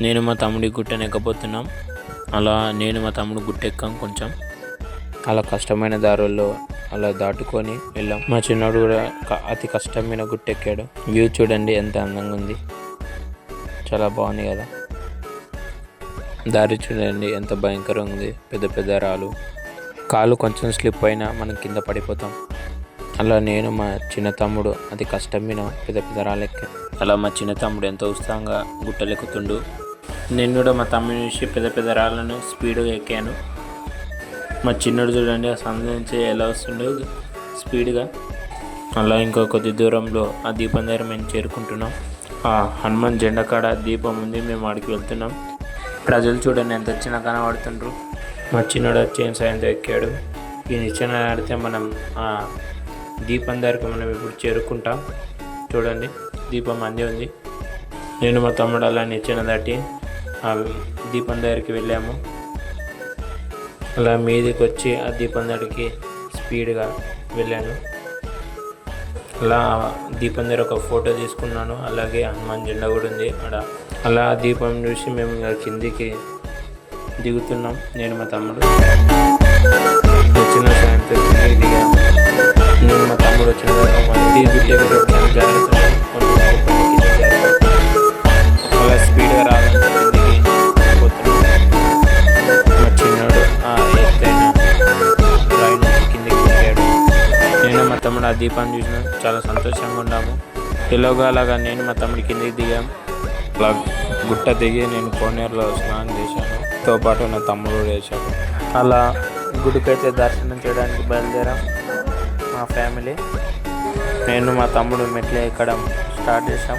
నేను మా తమ్ముడి గుట్టెనెక్కబోతున్నాం. అలా నేను మా తమ్ముడు గుట్టెక్కాం. కొంచెం అలా కష్టమైన దారుల్లో అలా దాటుకొని వెళ్ళాం. మా చిన్నోడు కూడా అతి కష్టమైన గుట్టెక్కాడు. వ్యూ చూడండి ఎంత అందంగా ఉంది, చాలా బాగుంది కదా. దారి చూడండి ఎంత భయంకరంగా ఉంది, పెద్ద పెద్ద రాళ్ళు. కాలు కొంచెం స్లిప్ అయినా మనం కింద పడిపోతాం. అలా నేను మా చిన్న తమ్ముడు అతి కష్టమైన పెద్ద పెద్ద రాళ్ళు ఎక్కా. అలా మా చిన్న తమ్ముడు ఎంతో ఉత్సాహంగా గుట్టలెక్కుతుండు. నేను కూడా మా తమ్ముడి నుంచి పెద్ద పెద్ద రాళ్ళను స్పీడ్గా ఎక్కాను. మా చిన్నోడు చూడండి ఆ సందు నుంచి ఎలా వస్తుండో స్పీడ్గా. అలా ఇంకో కొద్ది దూరంలో ఆ దీపం దగ్గర మేము చేరుకుంటున్నాం. ఆ హనుమాన్ జెండా కాడ దీపం ఉంది, మేము ఆడికి వెళ్తున్నాం. ప్రజలు చూడండి ఎంత చిన్న కనబడుతుండ్రు. మా చిన్నోడు వచ్చి సాయంతో ఎక్కాడు. ఈ నిచ్చెన ఆడితే మనం ఆ దీపం దగ్గరికి మనం ఇప్పుడు చేరుకుంటాం. చూడండి దీపం అందే ఉంది. నేను మా తమ్ముడు అలా నిచ్చెన దాటి ఆ దీపం దగ్గరికి వెళ్ళాము. అలా మీదికి వచ్చి ఆ దీపం దగ్గరికి స్పీడ్గా వెళ్ళాను. అలా దీపం దగ్గర ఒక ఫోటో తీసుకున్నాను. అలాగే హనుమాన్ జెండా కూడా ఉంది అక్కడ. అలా దీపం చూసి మేము కిందికి దిగుతున్నాం. నేను మా తమ్ముడు వచ్చిన సాయంత్రం కిందికి దిగాము. నేను మా తమ్ముడు వచ్చిన అలా స్పీడ్గా రావాలంటే కిందికి పోతున్నాం. మా చిన్నోడు ఎత్తైన రాయి నుంచి కిందికి పోయాడు. నేను మా తమ్ముడు ఆ దీపాన్ని చూసిన చాలా సంతోషంగా ఉన్నాము. ఎలాగో అలాగా నేను మా తమ్ముడి కిందికి దిగాము. అలా గుట్ట దిగి నేను కోనేరులో స్నానం చేశాను. తో పాటు నా తమ్ముడు వేశాడు. అలా గుడికైతే దర్శనం చేయడానికి బయలుదేరాం మా ఫ్యామిలీ. నేను మా తమ్ముడు మెట్లు ఎక్కడం స్టార్ట్ చేశాం.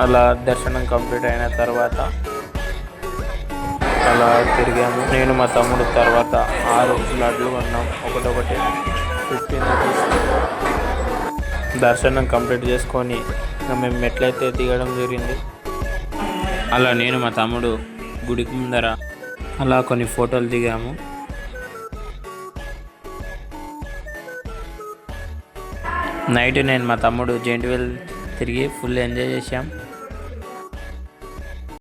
అలా దర్శనం కంప్లీట్ అయిన తర్వాత అలా తిరిగాము. నేను మా తమ్ముడు తర్వాత 6 లడ్లు కొన్నాం, ఒకటొకటి 15 రూపీస్. దర్శనం కంప్లీట్ చేసుకొని మేము మెట్లయితే దిగడం జరిగింది. అలా నేను మా తమ్ముడు గుడికి ముందర అలా కొన్ని ఫోటోలు దిగాము. నైట్ నేను మా తమ్ముడు జెయింట్ వీల్ తిరిగి ఫుల్ ఎంజాయ్ చేశాం.